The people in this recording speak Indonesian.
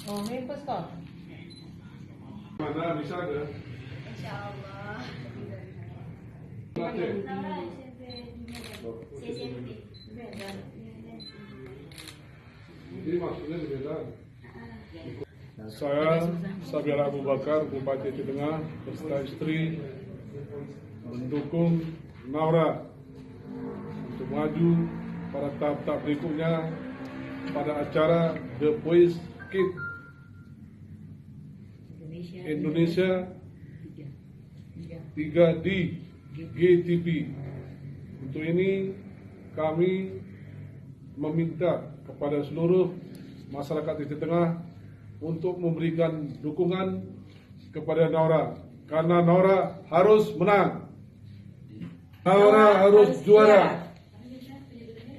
Oh, mampus kok? Mana bisa ada? Insyaallah. Nanti. Naura SMP. Jadi maksudnya beda. Saya Sabir Abu Bakar, Bupati Aceh Tengah, beserta istri mendukung Naura untuk maju pada tahap-tahap berikutnya pada acara The Voice Kids Indonesia 3 di GTV. Untuk ini kami meminta kepada seluruh masyarakat Aceh Tengah untuk memberikan dukungan kepada Naura, karena Naura harus menang. Naura harus juara.